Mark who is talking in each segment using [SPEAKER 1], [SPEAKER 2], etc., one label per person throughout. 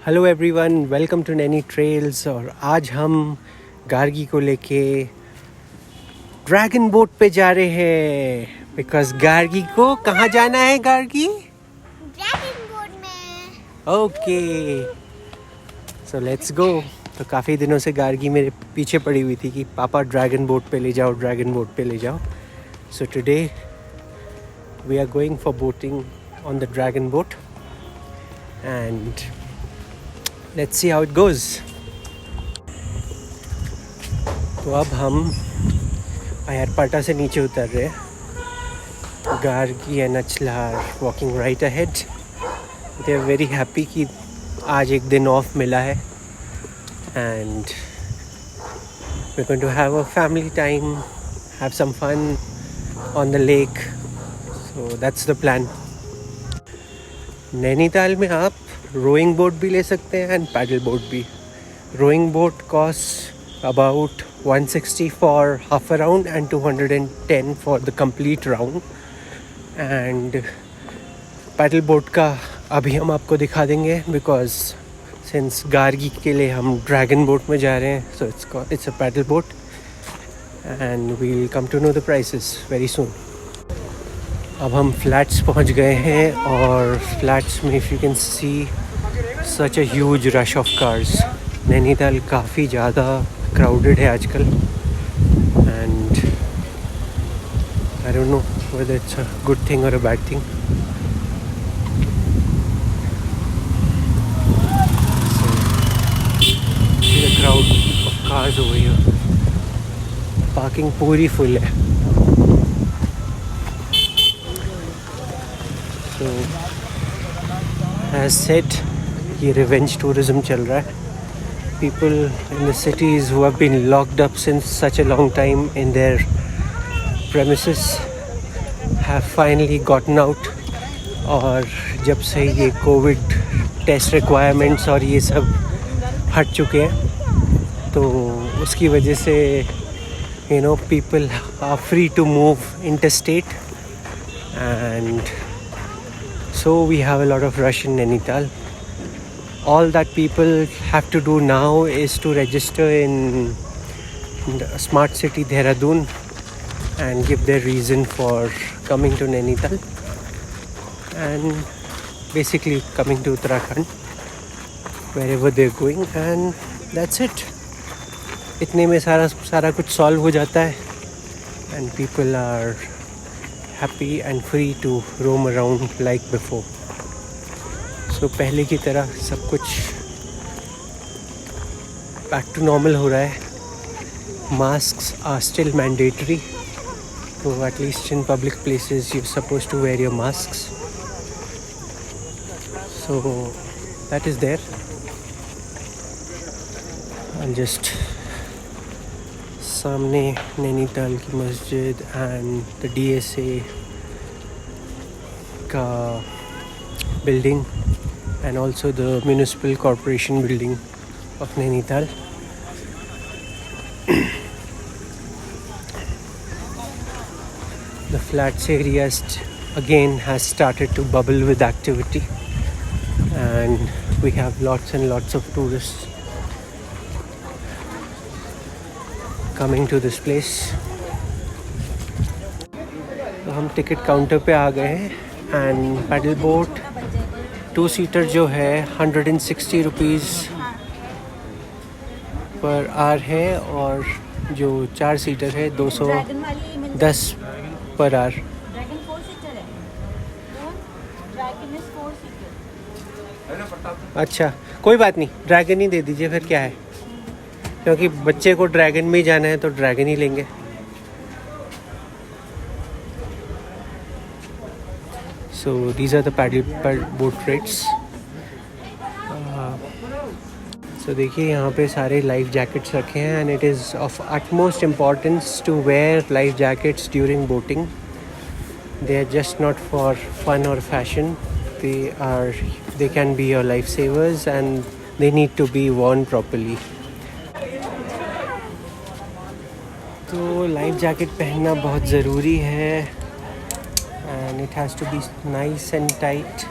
[SPEAKER 1] Hello everyone, welcome to Naini trails. और आज हम गार्गी को लेके ड्रैगन बोट पे जा रहे हैं बिकॉज गार्गी को कहाँ जाना है? गार्गी
[SPEAKER 2] ड्रैगन बोट में।
[SPEAKER 1] Okay, so let's go. तो काफ़ी दिनों से गार्गी मेरे पीछे पड़ी हुई थी कि पापा ड्रैगन बोट पे ले जाओ, ड्रैगन बोट पे ले जाओ। So today we are going for boating on the dragon boat and let's see how it goes. तो अब हम अयरपाटा से नीचे उतर रहे हैं। Gargi and Achala are walking right ahead. They are very happy कि आज एक दिन ऑफ मिला है and we are going to have a family time, have some fun on the lake. So that's the plan. Nainital में आप रोइंग बोट भी ले सकते हैं एंड पैडल बोट भी। Rowing boat cost about 160 for half a round and 210 for the complete round. And paddle boat का अभी हम आपको दिखा देंगे बिकॉज सिंस गार्गी के लिए हम ड्रैगन बोट में जा रहे हैं। So it's a paddle boat and we will come to know the prices very soon. अब हम फ्लैट्स पहुंच गए हैं और फ्लैट्स में if you can see such a huge rush of cars. Nainital काफ़ी ज़्यादा क्राउडेड है आजकल and I don't know whether it's a good thing और a bad thing. The crowd of cars over here. Parking पूरी full है। तो as said ये revenge tourism चल रहा है। People in the cities who have been locked up since such a long time in their premises have finally gotten out. और जब से ये कोविड टेस्ट रिक्वायरमेंट्स और ये सब हट चुके हैं तो उसकी वजह से you know people are free to move interstate and so we have a lot of rush in Nainital. All that people have to do now is to register in the smart city Dehradun and give their reason for coming to Nainital and basically coming to Uttarakhand wherever they're going, and that's it. इतने में सारा कुछ solve हो जाता है and people are happy and free to roam around like before. So पहले की तरह सब कुछ back to normal हो रहा है। Masks are still mandatory, so at least in public places you're supposed to wear your masks. So that is there. I'll just सामने नैनीताल की मस्जिद एंड द DSA का building and also the municipal corporation building of Nainital. The flats area again has started to bubble with activity and we have lots and lots of tourists coming to this place. तो हम ticket counter पे आ गए हैं and paddle boat 2-सीटर जो है 160 rupees per hour है और जो 4-सीटर है 210 पर आवर।
[SPEAKER 3] ड्रैगन 4-सीटर है। ड्रैगन इज 4-सीटर।
[SPEAKER 1] अच्छा कोई बात नहीं, ड्रैगन ही दे दीजिए फिर, क्या है, क्योंकि बच्चे को ड्रैगन में ही जाना है तो ड्रैगन ही लेंगे। So these are the paddle boat rates. So देखिए यहाँ पे सारे लाइफ जैकेट्स रखे हैं and it is of utmost importance to wear life jackets during boating. They are just not for fun और fashion, they can be your life savers and they need to be worn properly. तो life jacket पहनना बहुत ज़रूरी है and it has to be nice and tight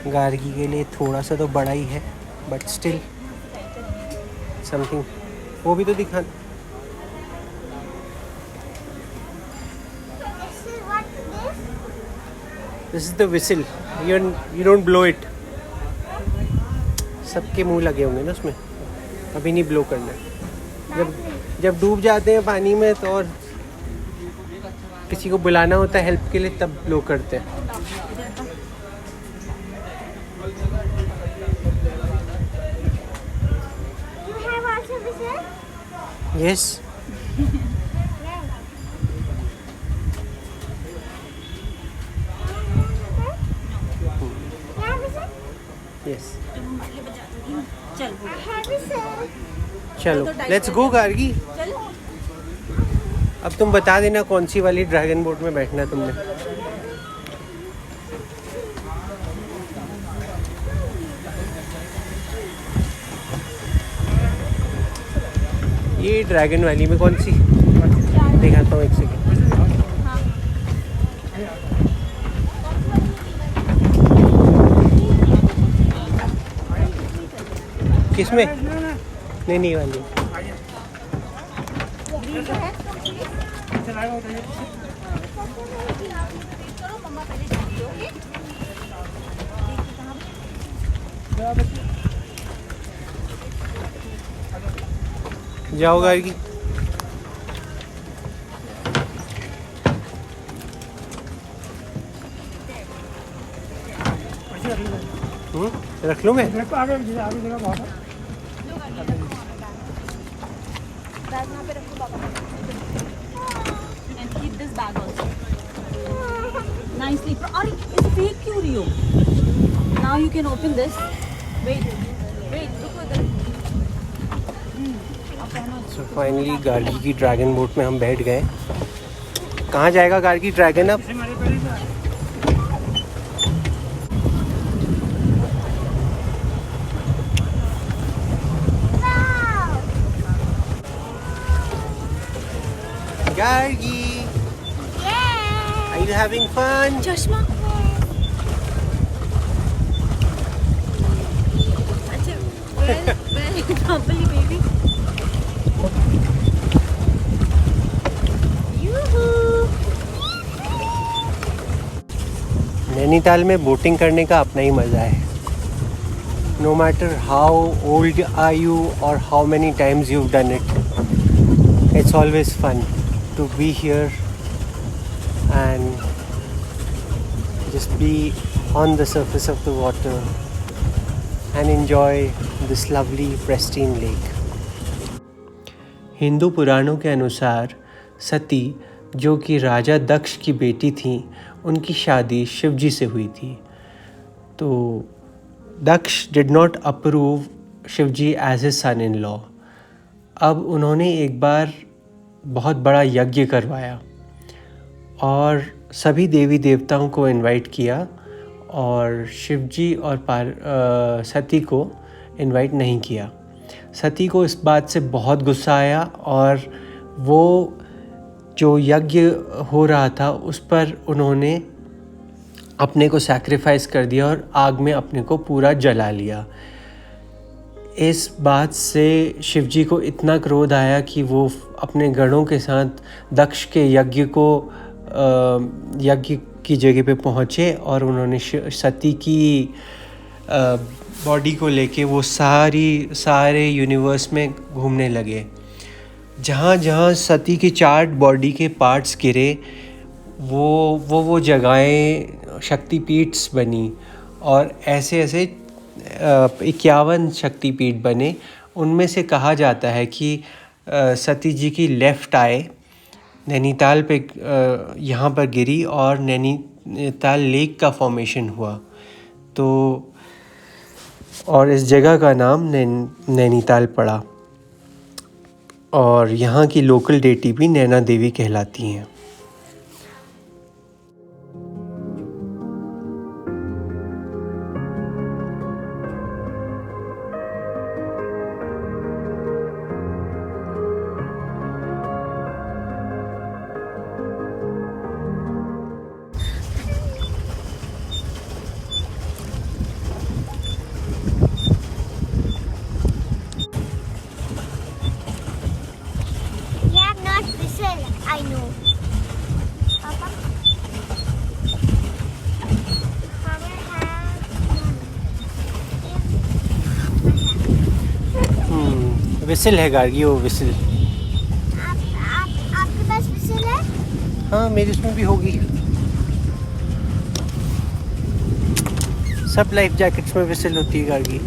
[SPEAKER 1] Gargi के लिए थोड़ा सा तो बड़ा ही है, बट स्टिल समथिंग। वो भी तो दिखा।
[SPEAKER 2] This is what this?
[SPEAKER 1] This is the whistle, you don't blow it. सबके मुंह लगे होंगे ना उसमें, अभी नहीं ब्लो करना है। जब डूब जाते हैं पानी में तो और किसी को बुलाना होता है हेल्प के लिए, तब ब्लो करते हैं।
[SPEAKER 2] You have also whistle?
[SPEAKER 1] Yes,
[SPEAKER 2] You have whistle?
[SPEAKER 1] Yes.
[SPEAKER 3] चल
[SPEAKER 2] I have whistle.
[SPEAKER 1] चलो लेट्स गो गार्गी।
[SPEAKER 3] चल।
[SPEAKER 1] अब तुम बता देना कौन सी वाली ड्रैगन बोट में बैठना है तुमने। ये ड्रैगन वैली में कौन सी दिखाता हूँ, एक सेकेंड। किसमें? नहीं वाली। जाओ गार्गी। रख लूँ मैं?
[SPEAKER 3] And keep this bag also. Nicely. Or it's fake curio. Now you can open this. Wait. Look at that.
[SPEAKER 1] So finally Gargi की ड्रैगन बोट में हम बैठ गए। कहाँ जाएगा गार्गी ड्रैगन अब? Gargi,
[SPEAKER 2] Yeah.
[SPEAKER 1] are you having fun?
[SPEAKER 3] चश्मा। अच्छा, where properly baby?
[SPEAKER 1] नैनीताल में बोटिंग करने का अपना ही मज़ा है। No matter how old are you or how many times you've done it, it's always fun to be here and just be on the surface of the water and enjoy this lovely pristine lake. Hindu पुराणों के अनुसार सती, जो कि राजा दक्ष की बेटी थी, उनकी शादी शिवजी से हुई थी। तो Daksha did not approve Shivji as a son in law. अब उन्होंने एक बार बहुत बड़ा यज्ञ करवाया और सभी देवी देवताओं को इनवाइट किया और शिवजी और सती को इनवाइट नहीं किया। सती को इस बात से बहुत गुस्सा आया और वो जो यज्ञ हो रहा था उस पर उन्होंने अपने को सैक्रिफाइस कर दिया और आग में अपने को पूरा जला लिया। इस बात से शिवजी को इतना क्रोध आया कि वो अपने गणों के साथ दक्ष के यज्ञ की जगह पे पहुँचे और उन्होंने सती की बॉडी को लेके वो सारे यूनिवर्स में घूमने लगे। जहाँ जहाँ सती की 4 बॉडी के पार्ट्स गिरे वो जगहें शक्तिपीठ बनी और ऐसे 51 शक्तिपीठ बने। उनमें से कहा जाता है कि सती जी की लेफ़्ट आई नैनीताल पे यहाँ पर गिरी और नैनीताल लेक का फॉर्मेशन हुआ। तो और इस जगह का नाम नैनीताल पड़ा और यहाँ की लोकल डेटी भी नैना देवी कहलाती हैं। विसिल है गार्गी, वो विसिल।
[SPEAKER 2] आपके पास विसिल है?
[SPEAKER 1] हाँ मेरी उसमें भी होगी। सब लाइफ जैकेट्स में विसिल होती है गार्गी।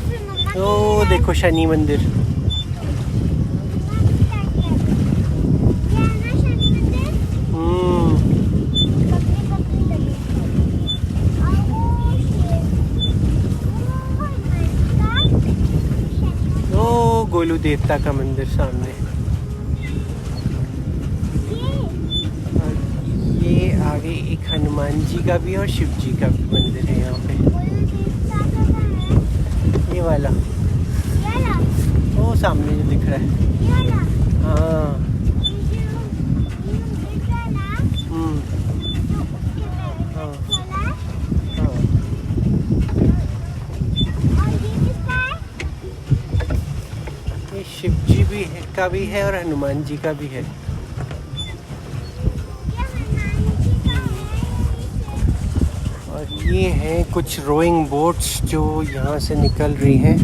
[SPEAKER 2] फिर मम्मा
[SPEAKER 1] ओ देखो शनि मंदिर।
[SPEAKER 2] ये है ना शनि मंदिर? बकरी लगी।
[SPEAKER 1] ओ गोलू देवता का मंदिर सामने। और ये आगे एक हनुमान जी का भी और शिव जी का भी मंदिर है यहाँ पे। ये वाला, वो सामने जो दिख रहा है। हाँ हाँ हाँ। ये शिव जी भी है, का भी है और हनुमान जी का भी है। और ये हैं कुछ रोइंग बोट्स जो यहाँ से निकल रही हैं।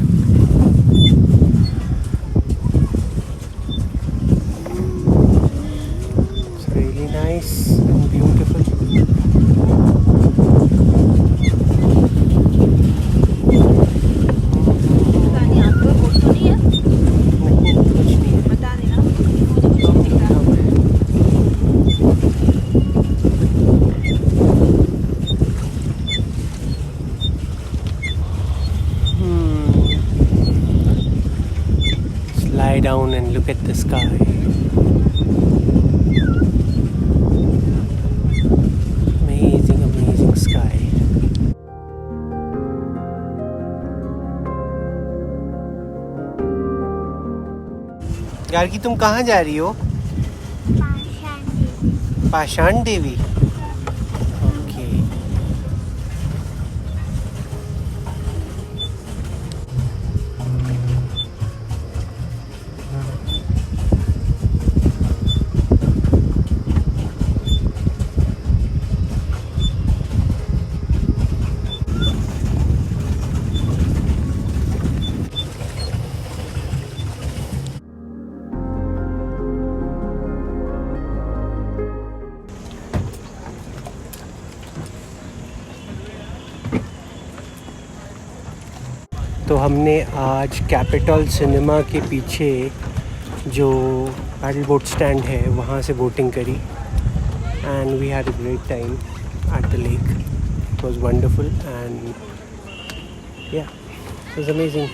[SPEAKER 1] It's really nice and beautiful.
[SPEAKER 3] पता नहीं आपको बोट तो नहीं है?
[SPEAKER 1] नहीं कुछ नहीं है।
[SPEAKER 3] बता देना, मुझे कुछ नहीं दिख रहा।
[SPEAKER 1] Just lie down and look at the sky. Amazing, amazing sky. Gargi तुम कहाँ जा रही हो? पाषाण देवी। ओके। तो हमने आज कैपिटल सिनेमा के पीछे जो पैडल बोट स्टैंड है वहाँ से बोटिंग करी and we had a great time at the lake. It was wonderful and yeah it was amazing.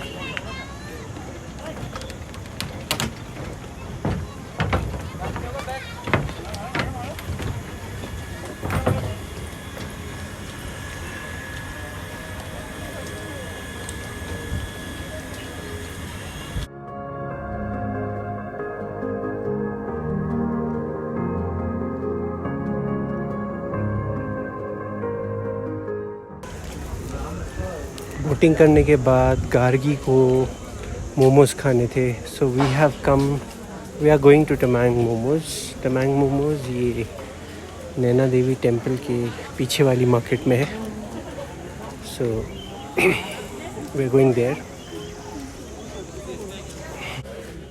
[SPEAKER 1] Boating करने के बाद गार्गी को मोमोज खाने थे, so we are going to Tamang momos. ये नैना देवी टेम्पल के पीछे वाली मार्केट में है, so we are going there.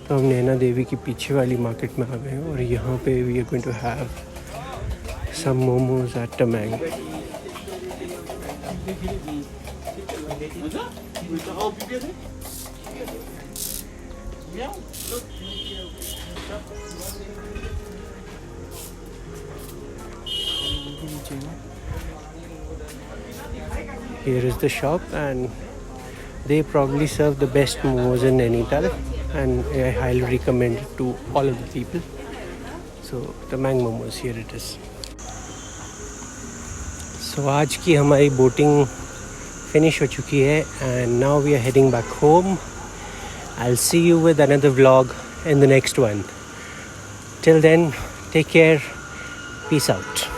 [SPEAKER 1] तो हम नैना देवी की पीछे वाली मार्केट में आ गए हैं और यहाँ पे we are going to have some momos at Tamang. Here is the shop and they probably serve the best momos in Nainital and I highly recommend it to all of the people. So Tamang momos, here it is. So आज की हमारी boating finish हो चुकी है and now we are heading back home. I'll see you with another vlog in the next one. Till then, take care. Peace out.